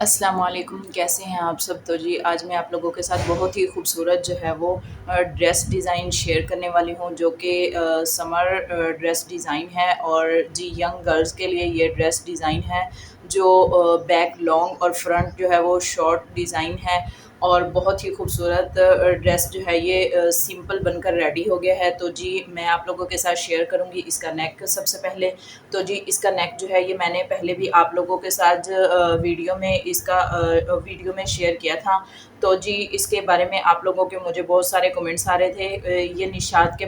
अस्सलाम वालेकुम, कैसे हैं आप सब। तो जी आज मैं आप लोगों के साथ बहुत ही खूबसूरत जो है वो ड्रेस डिज़ाइन शेयर करने वाली हूँ, जो कि समर ड्रेस डिज़ाइन है। और जी यंग गर्ल्स के लिए ये ड्रेस डिज़ाइन है, जो बैक लॉन्ग और फ्रंट जो है वो शॉर्ट डिज़ाइन है। और बहुत ही खूबसूरत ड्रेस जो है ये सिंपल बनकर रेडी हो गया है। तो जी मैं आप लोगों के साथ शेयर करूँगी इसका नेक सबसे पहले। तो जी इसका नेक जो है ये मैंने पहले भी आप लोगों के साथ वीडियो में शेयर किया था। तो जी इसके बारे में आप लोगों के मुझे बहुत सारे कमेंट्स आ रहे थे। ये निशात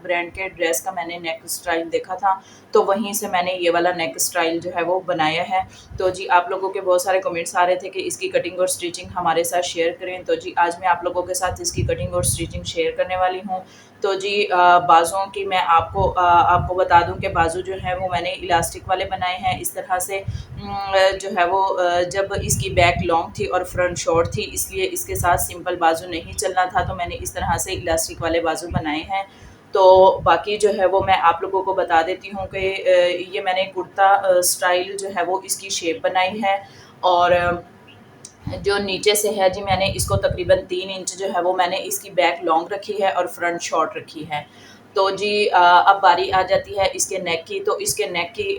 ब्रांड के ड्रेस का मैंने नेक स्टाइल देखा था, तो वहीं से मैंने ये वाला नेक स्टाइल जो है वो बनाया है। तो जी आप लोगों के बहुत सारे कमेंट्स आ रहे थे कि इसकी कटिंग और स्टिचिंग हमारे साथ शेयर करें। तो जी आज मैं आप लोगों के साथ इसकी कटिंग और स्टिचिंग शेयर करने वाली हूँ। तो जी बाजुओं की मैं आपको बता दूं कि बाजू जो है वो मैंने इलास्टिक वाले बनाए हैं इस तरह से। जो है वो जब इसकी बैक लॉन्ग थी और फ्रंट शॉर्ट थी, इसलिए इसके साथ सिंपल बाजू नहीं चलना था, तो मैंने इस तरह से इलास्टिक वाले बाजू बनाए हैं। तो बाकी जो है वो मैं आप लोगों को बता देती हूँ कि ये मैंने कुर्ता स्टाइल जो है वो इसकी शेप बनाई है। और जो नीचे से है जी मैंने इसको तकरीबन 3 इंच जो है वो मैंने इसकी बैक लॉन्ग रखी है और फ्रंट शॉर्ट रखी है। तो जी अब बारी आ जाती है इसके नेक की। तो इसके नेक की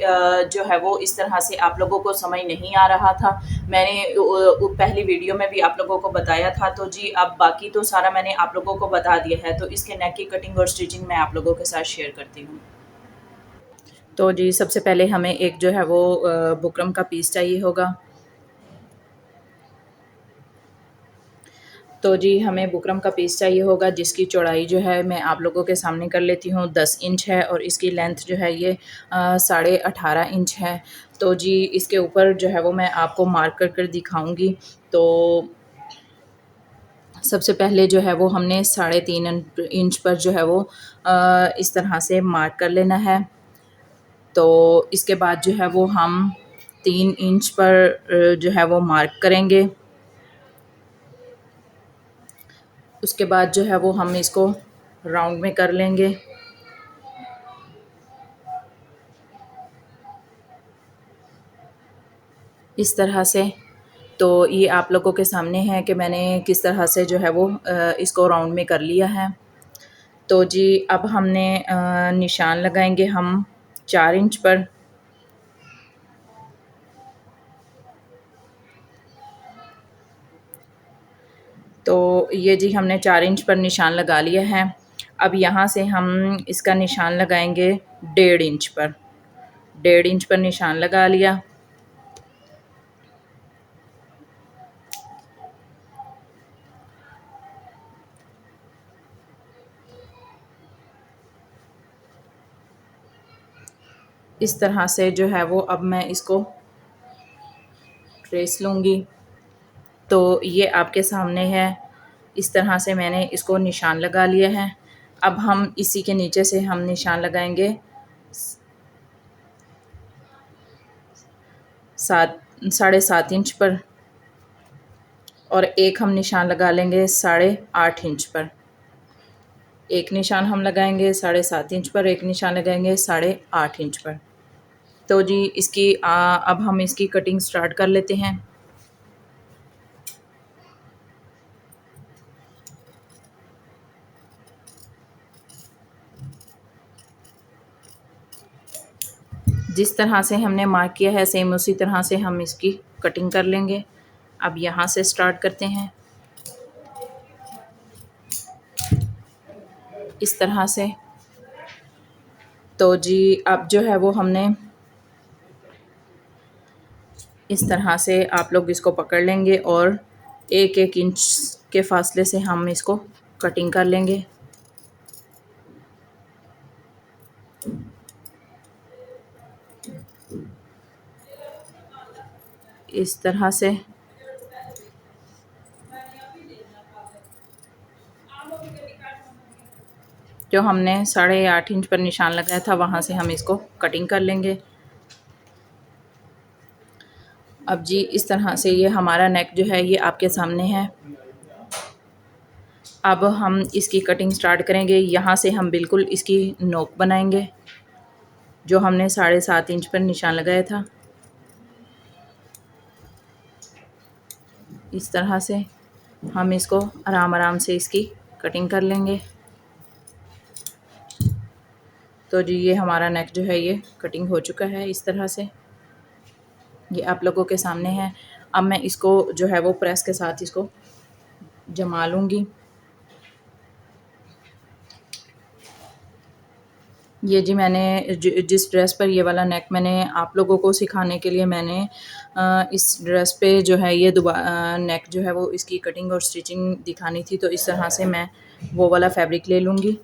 जो है वो इस तरह से आप लोगों को समझ नहीं आ रहा था। मैंने पहली वीडियो में भी आप लोगों को बताया था। तो जी अब बाकी तो सारा मैंने आप लोगों को बता दिया है। तो इसके नेक की कटिंग और स्टिचिंग मैं आप लोगों के साथ शेयर करती हूँ। तो जी सबसे पहले हमें एक जो है वो बुकरम का पीस चाहिए होगा। तो जी हमें बुकरम का पीस चाहिए होगा, जिसकी चौड़ाई जो है मैं आप लोगों के सामने कर लेती हूँ 10 इंच है, और इसकी लेंथ जो है ये 18.5 इंच है। तो जी इसके ऊपर जो है वो मैं आपको मार्क कर दिखाऊंगी। तो सबसे पहले जो है वो हमने 3.5 इंच पर जो है वो इस तरह से मार्क कर लेना है। तो इसके बाद जो है वो हम 3 इंच पर जो है वो मार्क करेंगे। उसके बाद जो है वो हम इसको राउंड में कर लेंगे इस तरह से। तो ये आप लोगों के सामने है कि मैंने किस तरह से जो है वो इसको राउंड में कर लिया है। तो जी अब हमने निशान लगाएंगे हम 4 इंच पर। तो ये जी हमने 4 इंच पर निशान लगा लिया है। अब यहाँ से हम इसका निशान लगाएंगे 1.5 इंच पर। 1.5 इंच पर निशान लगा लिया। इस तरह से जो है वो अब मैं इसको ट्रेस लूँगी। तो ये आपके सामने है, इस तरह से मैंने इसको निशान लगा लिए हैं। अब हम इसी के नीचे से हम निशान लगाएंगे 7.5 इंच पर, और एक हम निशान लगा लेंगे 8.5 इंच पर। एक निशान हम लगाएंगे 7.5 इंच पर, एक निशान लगाएंगे 8.5 इंच पर। तो जी इसकी अब हम इसकी कटिंग स्टार्ट कर लेते हैं। जिस तरह से हमने मार्क किया है सेम उसी तरह से हम इसकी कटिंग कर लेंगे। अब यहाँ से स्टार्ट करते हैं इस तरह से। तो जी अब जो है वो हमने इस तरह से आप लोग इसको पकड़ लेंगे और 1-1 इंच के फासले से हम इसको कटिंग कर लेंगे इस तरह से। जो हमने 8.5 इंच पर निशान लगाया था वहाँ से हम इसको कटिंग कर लेंगे। अब जी इस तरह से ये हमारा नेक जो है ये आपके सामने है। अब हम इसकी कटिंग स्टार्ट करेंगे। यहाँ से हम बिल्कुल इसकी नोक बनाएंगे जो हमने 7.5 इंच पर निशान लगाया था। इस तरह से हम इसको आराम आराम से इसकी कटिंग कर लेंगे। तो जी ये हमारा नेक जो है ये कटिंग हो चुका है इस तरह से, ये आप लोगों के सामने है। अब मैं इसको जो है वो प्रेस के साथ इसको जमा लूँगी। ये जी मैंने जिस ड्रेस पर ये वाला नेक मैंने आप लोगों को सिखाने के लिए मैंने इस ड्रेस पे जो है ये नेक जो है वो इसकी कटिंग और स्टिचिंग दिखानी थी, तो इस तरह से मैं वो वाला फैब्रिक ले लूँगी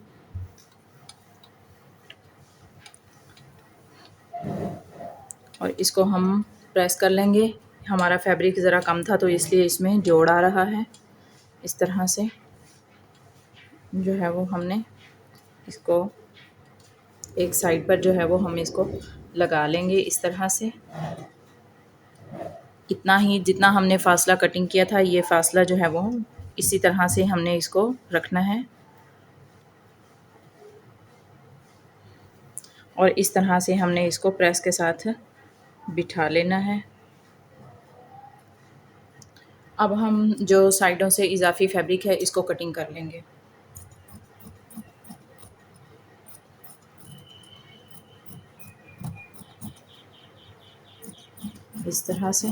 और इसको हम प्रेस कर लेंगे। हमारा फैब्रिक ज़रा कम था तो इसलिए इसमें जोड़ आ रहा है। इस तरह से जो है वो हमने इसको एक साइड पर जो है वो हम इसको लगा लेंगे इस तरह से। इतना ही जितना हमने फासला कटिंग किया था ये फासला जो है वो इसी तरह से हमने इसको रखना है और इस तरह से हमने इसको प्रेस के साथ बिठा लेना है। अब हम जो साइडों से इजाफी फैब्रिक है इसको कटिंग कर लेंगे। इस तरह से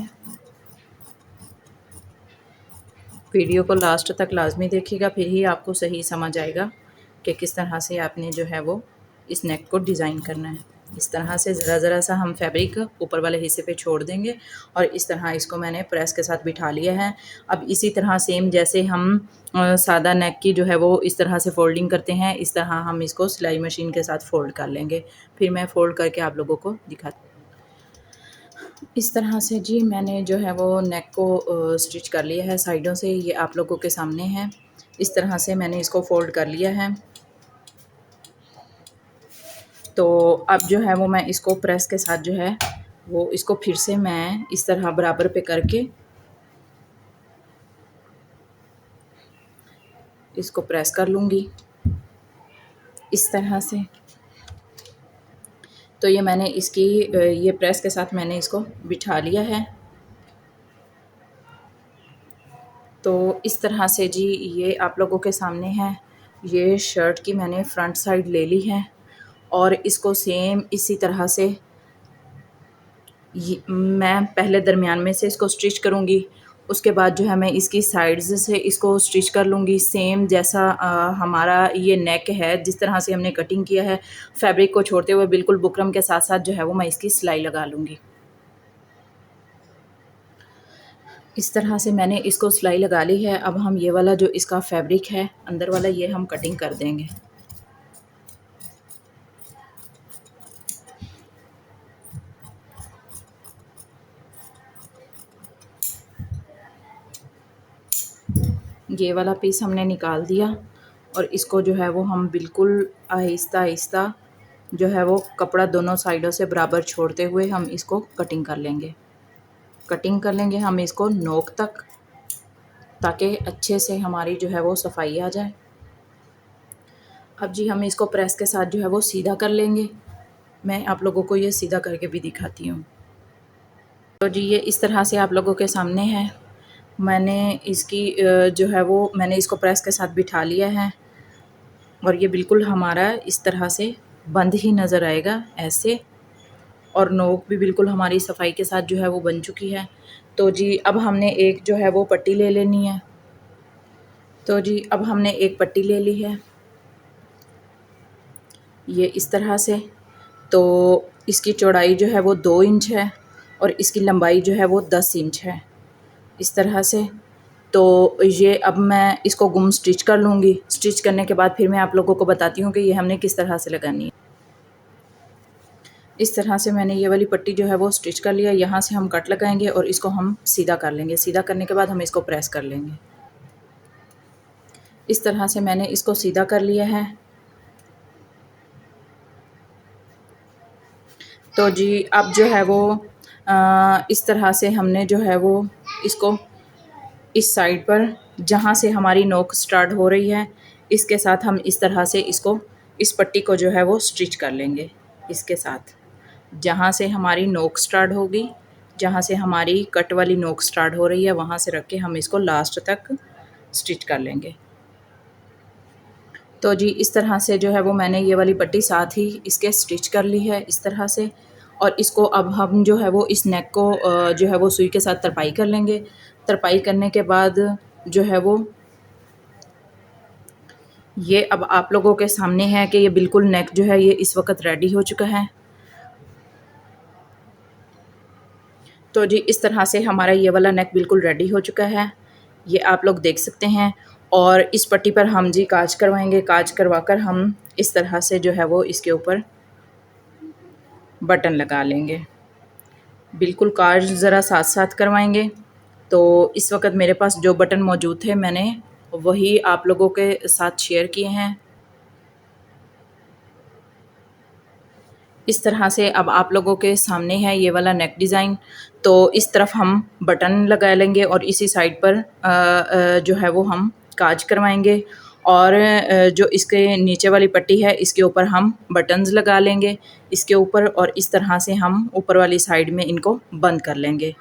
वीडियो को लास्ट तक लाजमी देखिएगा, फिर ही आपको सही समझ आएगा कि किस तरह से आपने जो है वो इस नेक को डिज़ाइन करना है। इस तरह से ज़रा ज़रा सा हम फैब्रिक ऊपर वाले हिस्से पे छोड़ देंगे और इस तरह इसको मैंने प्रेस के साथ बिठा लिया है। अब इसी तरह सेम जैसे हम सादा नेक की जो है वो इस तरह से फ़ोल्डिंग करते हैं, इस तरह हम इसको सिलाई मशीन के साथ फ़ोल्ड कर लेंगे। फिर मैं फ़ोल्ड करके आप लोगों को दिखाती। इस तरह से जी मैंने जो है वो नेक को स्टिच कर लिया है साइडों से, ये आप लोगों के सामने है। इस तरह से मैंने इसको फ़ोल्ड कर लिया है। तो अब जो है वो मैं इसको प्रेस के साथ जो है वो इसको फिर से मैं इस तरह बराबर पे करके इसको प्रेस कर लूँगी इस तरह से। तो ये मैंने इसकी ये प्रेस के साथ मैंने इसको बिठा लिया है। तो इस तरह से जी ये आप लोगों के सामने है। ये शर्ट की मैंने फ्रंट साइड ले ली है और इसको सेम इसी तरह से मैं पहले दरमियान में से इसको स्टिच करूँगी, उसके बाद जो है मैं इसकी साइड्स से इसको स्टिच कर लूँगी सेम जैसा हमारा ये नेक है। जिस तरह से हमने कटिंग किया है फैब्रिक को छोड़ते हुए बिल्कुल बुकरम के साथ साथ जो है वो मैं इसकी सिलाई लगा लूँगी। इस तरह से मैंने इसको सिलाई लगा ली है। अब हम ये वाला जो इसका फैब्रिक है अंदर वाला ये हम कटिंग कर देंगे। ये वाला पीस हमने निकाल दिया और इसको जो है वो हम बिल्कुल आहिस्ता आहिस्ता जो है वो कपड़ा दोनों साइडों से बराबर छोड़ते हुए हम इसको कटिंग कर लेंगे। कटिंग कर लेंगे हम इसको नोक तक, ताकि अच्छे से हमारी जो है वो सफाई आ जाए। अब जी हम इसको प्रेस के साथ जो है वो सीधा कर लेंगे। मैं आप लोगों को ये सीधा करके भी दिखाती हूँ। तो जी ये इस तरह से आप लोगों के सामने है। मैंने इसकी जो है वो मैंने इसको प्रेस के साथ बिठा लिया है और ये बिल्कुल हमारा इस तरह से बंद ही नज़र आएगा ऐसे, और नोक भी बिल्कुल हमारी सफाई के साथ जो है वो बन चुकी है। तो जी अब हमने एक जो है वो पट्टी ले लेनी है। तो जी अब हमने एक पट्टी ले ली है ये इस तरह से। तो इसकी चौड़ाई जो है वो 2 इंच है और इसकी लंबाई जो है वो 10 इंच है इस तरह से। तो ये अब मैं इसको गुम स्टिच कर लूँगी। स्टिच करने के बाद फिर मैं आप लोगों को बताती हूँ कि ये हमने किस तरह से लगानी है। इस तरह से मैंने ये वाली पट्टी जो है वो स्टिच कर लिया। यहाँ से हम कट लगाएंगे और इसको हम सीधा कर लेंगे। सीधा करने के बाद हम इसको प्रेस कर लेंगे। इस तरह से मैंने इसको सीधा कर लिया है। तो जी अब जो है वो इस तरह से हमने जो है वो इसको इस साइड पर जहाँ से हमारी नोक स्टार्ट हो रही है इसके साथ हम इस तरह से इसको इस पट्टी को जो है वो स्टिच कर लेंगे। इसके साथ जहाँ से हमारी नोक स्टार्ट होगी जहाँ से हमारी कट वाली नोक स्टार्ट हो रही है वहाँ से रख के हम इसको लास्ट तक स्टिच कर लेंगे। तो जी इस तरह से जो है वो मैंने ये वाली पट्टी साथ ही इसके स्टिच कर ली है इस तरह से। और इसको अब हम जो है वो इस नेक को जो है वो सुई के साथ तरपाई कर लेंगे। तरपाई करने के बाद जो है वो ये अब आप लोगों के सामने है कि ये बिल्कुल नेक जो है ये इस वक्त रेडी हो चुका है। तो जी इस तरह से हमारा ये वाला नेक बिल्कुल रेडी हो चुका है, ये आप लोग देख सकते हैं। और इस पट्टी पर हम जी काज करवाएंगे, काज करवाकर हम इस तरह से जो है वो इसके ऊपर बटन लगा लेंगे। बिल्कुल काज ज़रा साथ साथ करवाएंगे। तो इस वक्त मेरे पास जो बटन मौजूद थे मैंने वही आप लोगों के साथ शेयर किए हैं। इस तरह से अब आप लोगों के सामने है ये वाला नेक डिज़ाइन। तो इस तरफ हम बटन लगा लेंगे और इसी साइड पर जो है वो हम काज करवाएंगे। और जो इसके नीचे वाली पट्टी है इसके ऊपर हम बटन्स लगा लेंगे इसके ऊपर, और इस तरह से हम ऊपर वाली साइड में इनको बंद कर लेंगे।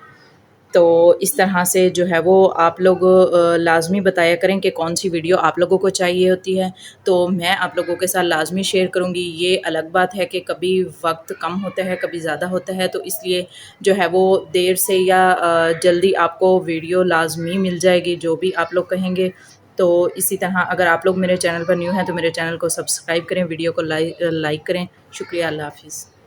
तो इस तरह से जो है वो आप लोग लाज़मी बताया करें कि कौन सी वीडियो आप लोगों को चाहिए होती है, तो मैं आप लोगों के साथ लाज़मी शेयर करूँगी। ये अलग बात है कि कभी वक्त कम होता है कभी ज़्यादा होता है, तो इसलिए जो है वो देर से या जल्दी आपको वीडियो लाज़मी मिल जाएगी जो भी आप लोग कहेंगे। तो इसी तरह अगर आप लोग मेरे चैनल पर न्यू हैं तो मेरे चैनल को सब्सक्राइब करें, वीडियो को लाइक करें। शुक्रिया, अल्लाह हाफ़िज़।